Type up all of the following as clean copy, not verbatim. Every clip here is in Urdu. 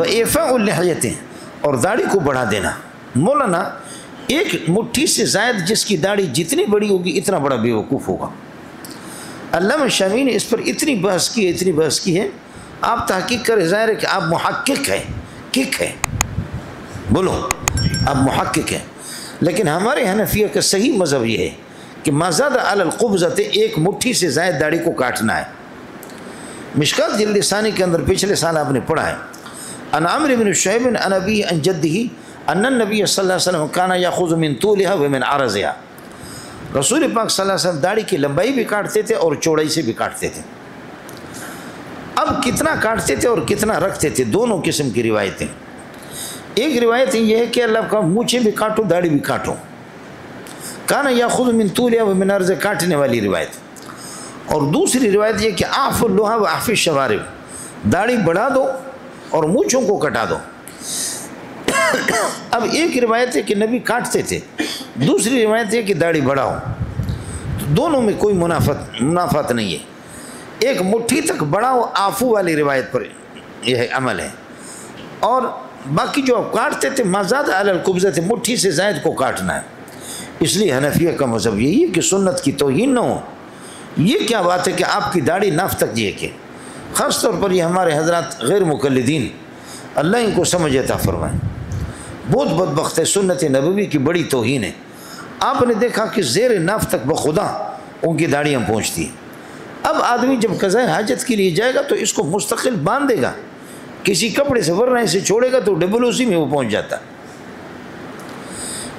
وَإِعْفَاءُ اللِّحْيَةِ اور داڑھی کو بڑھا دینا۔ مولانا ایک مٹھی سے زائد جس کی داڑھی جتنی بڑی ہوگی اتنا بڑا بیوقوف ہوگا۔ علامہ شامی نے اس پر اتنی بحث کی ہے، آپ تحقیق کریں، ظاہر ہے کہ آپ محقق ہیں، کک ہے، بولو آپ محقق ہیں، لیکن ہمارے حنفیہ کا صحیح مذہب یہ ہے کہ ما زاد علی القبضۃ، ایک مٹھی سے زائد داڑھی کو کاٹنا ہے۔ مشکات جلد ثانی کے اندر پچھلے سال آپ نے پڑھا ہے، عن عمرو بن شعیب عن ابیہ عن جدہ ان النبی صلی اللہ علیہ وسلم کان یاخذ من طولها ومن عرضها، رسول پاک صلی اللہ علیہ وسلم داڑھی کی لمبائی بھی کاٹتے تھے اور چوڑائی سے بھی کاٹتے تھے۔ اب کتنا کاٹتے تھے اور کتنا رکھتے تھے، دونوں قسم کی روایتیں۔ ایک روایت یہ ہے کہ اللہ کا مونچھیں بھی کاٹو داڑھی بھی کاٹو، کانا یاخذ من طولها ومن عرضها، کاٹنے والی روایت۔ اور دوسری روایت یہ کہ اعف اللحى واعف الشوارب، داڑھی بڑھا دو اور مونچھوں کو کٹا دو۔ اب ایک روایت ہے کہ نبی کاٹتے تھے، دوسری روایت ہے کہ داڑھی بڑھاؤ، تو دونوں میں کوئی منافات نہیں ہے۔ ایک مٹھی تک بڑھاؤ آفو والی روایت پر یہ عمل ہے، اور باقی جو آپ کاٹتے تھے ما زاد علی القبضۃ، مٹھی سے زائد کو کاٹنا ہے۔ اس لیے حنفیہ کا مذہب یہی ہے کہ سنت کی توہین نہ ہو۔ یہ کیا بات ہے کہ آپ کی داڑھی ناف تک جیے کہ، خاص طور پر یہ ہمارے حضرات غیر مقلدین، اللہ ان کو سمجھ عطا فرمائے، بہت بدبخت ہے، سنت نبوی کی بڑی توہین ہے۔ آپ نے دیکھا کہ زیر ناف تک بخدا ان کی داڑیاں پہنچتی ہیں۔ اب آدمی جب قضاء حاجت کے لیے جائے گا تو اس کو مستقل باندھ دے گا کسی کپڑے سے، ورنہ اسے چھوڑے گا تو ڈبل اسی میں وہ پہنچ جاتا۔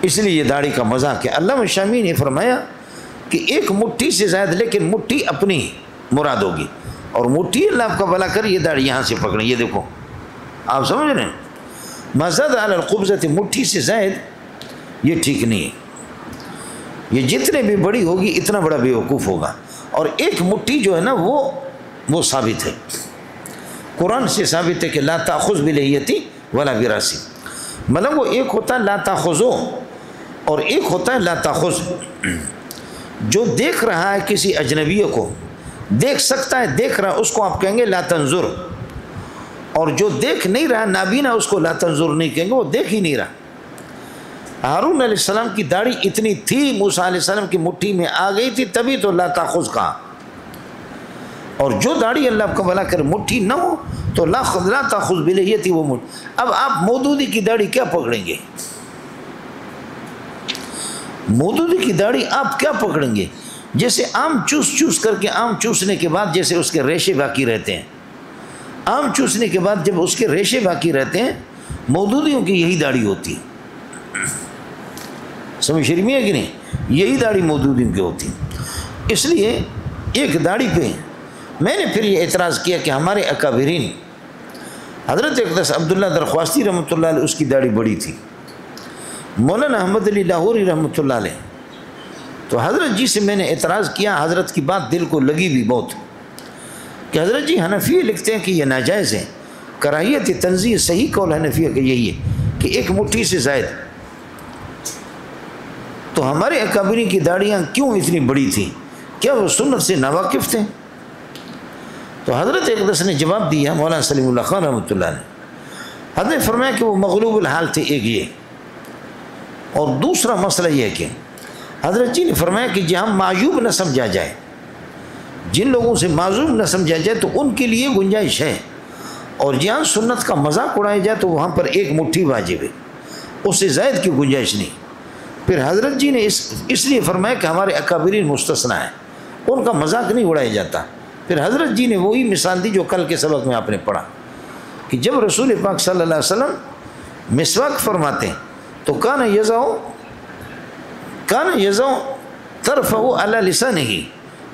اس لیے یہ داڑھی کا مذاق ہے۔ علامہ شامی نے فرمایا کہ ایک مٹھی سے زائد، لیکن مٹھی اپنی مراد ہوگی، اور مٹھی اللہ آپ کا بھلا کرے، یہ داڑھی یہاں سے پکڑیں، یہ دیکھو آپ سمجھ رہے ہیں، ما زاد علی القبضۃ، مٹھی سے زائد یہ ٹھیک نہیں ہے۔ یہ جتنے بھی بڑی ہوگی اتنا بڑا بیوقوف ہوگا۔ اور ایک مٹھی جو ہے نا وہ ثابت ہے، قرآن سے ثابت ہے کہ لا تأخذ بلحیتی ولا براسی، مطلب وہ ایک ہوتا ہے لا تأخذو اور ایک ہوتا ہے لا تأخذ۔ جو دیکھ رہا ہے کسی اجنبی کو، دیکھ سکتا ہے، دیکھ رہا، اس کو آپ کہیں گے لا تنظر، اور جو دیکھ نہیں رہا نابینا، اس کو لا تنظر نہیں کہیں گے، وہ دیکھ ہی نہیں رہا۔ ہارون علیہ السلام کی داڑھی اتنی تھی، موسیٰ علیہ السلام کی مٹھی میں آ گئی تھی، تبھی تو لا تأخذ کہا۔ اور جو داڑھی اللہ کا بھلا کر مٹھی نہ ہو تو لا تأخذ بلحیتی، وہ مٹھی۔ اب آپ مودودی کی داڑھی کیا پکڑیں گے؟ مودودی کی داڑھی آپ کیا پکڑیں گے؟ جیسے آم چوس کر کے، آم چوسنے کے بعد جیسے اس کے ریشے باقی رہتے ہیں، آم چوسنے کے بعد جب اس کے ریشے باقی رہتے ہیں، مودودیوں کی یہی داڑھی ہوتی ہے۔ سمجھ شرمی ہے کہ نہیں؟ یہی داڑھی مودودیوں کی ہوتی ہے۔ اس لیے ایک داڑھی پہ میں نے پھر یہ اعتراض کیا کہ ہمارے اکابرین، حضرت اقدس عبداللہ درخواستی رحمۃ اللہ علیہ، اس کی داڑھی بڑی تھی، مولانا احمد علی لاہوری رحمۃ اللہ علیہ، تو حضرت جی سے میں نے اعتراض کیا، حضرت کی بات دل کو لگی بھی بہت، کہ حضرت جی حنفیہ لکھتے ہیں کہ یہ ناجائز ہے، کراہیت تنزیہ، صحیح قول حنفیہ کا یہی ہے کہ ایک مٹھی سے زائد۔ تو ہمارے اکابرین کی داڑیاں کیوں اتنی بڑی تھیں؟ کیا وہ سنت سے ناواقف تھے؟ تو حضرت اقدس نے جواب دیا، مولانا سلیم اللہ خان رحمۃ اللہ نے، حضرت نے فرمایا کہ وہ مغلوب الحال تھے، ایک یہ، اور دوسرا مسئلہ یہ ہے کہ حضرت جی نے فرمایا کہ جہاں معیوب نہ سمجھا جائے، جن لوگوں سے معذور نہ سمجھا جائے تو ان کے لیے گنجائش ہے، اور جہاں سنت کا مذاق اڑایا جائے تو وہاں پر ایک مٹھی واجب ہے، اس سے زائد کی گنجائش نہیں۔ پھر حضرت جی نے اس لیے فرمایا کہ ہمارے اکابرین مستثنا ہیں، ان کا مذاق نہیں اڑایا جاتا۔ پھر حضرت جی نے وہی مثال دی جو کل کے سبق میں آپ نے پڑھا، کہ جب رسول پاک صلی اللہ علیہ وسلم مسواک فرماتے ہیں تو کان یضع طرفہ علی لسانہ،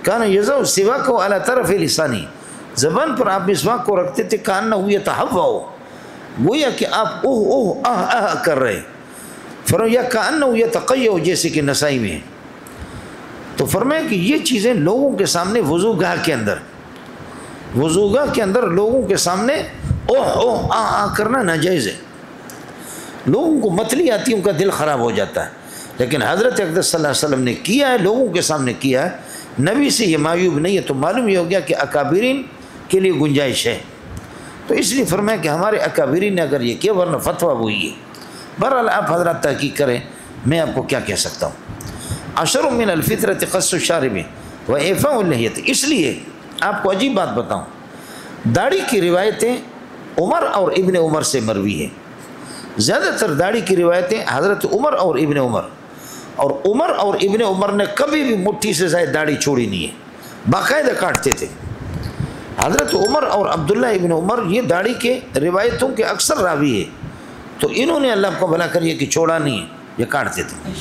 کان یضع سواک علی طرف لسانہ، زبان پر آپ مسواک کو رکھتے تھے، کانہ یتحوّا، گویا کہ آپ اوہ اوہ آہ آہ کر رہے، فرمایا کانہ یتقیّع، جیسے کہ نسائی میں ہے۔ تو فرمایا کہ یہ چیزیں لوگوں کے سامنے وضوگاہ کے اندر لوگوں کے سامنے اوہ اوہ آہ آہ کرنا ناجائز ہے، لوگوں کو متلی آتی ہے، ان کا دل خراب ہو جاتا ہے، لیکن حضرت اقدس صلی اللہ علیہ وسلم نے کیا ہے، لوگوں کے سامنے کیا ہے، نبی سے یہ معیوب نہیں ہے، تو معلوم یہ ہو گیا کہ اکابرین کے لیے گنجائش ہے۔ تو اس لیے فرمایا کہ ہمارے اکابرین نے اگر یہ کیا، ورنہ فتویٰ وہی ہے۔ بہرحال آپ حضرات تحقیق کریں، میں آپ کو کیا کہہ سکتا ہوں۔ عشر من الفطرۃ قص الشارب واعفاء اللحیۃ، اس لیے آپ کو عجیب بات بتاؤں، داڑھی کی روایتیں عمر اور ابن عمر سے مروی ہیں۔ زیادہ تر داڑھی کی روایتیں حضرت عمر اور ابن عمر، اور عمر اور ابن عمر نے کبھی بھی مٹھی سے زائد داڑھی چھوڑی نہیں ہے، باقاعدہ کاٹتے تھے۔ حضرت عمر اور عبداللہ ابن عمر یہ داڑھی کے روایتوں کے اکثر راوی ہے، تو انہوں نے اللہ کو بھلا کریے کہ چھوڑا نہیں ہے، یہ کاٹتے تھے۔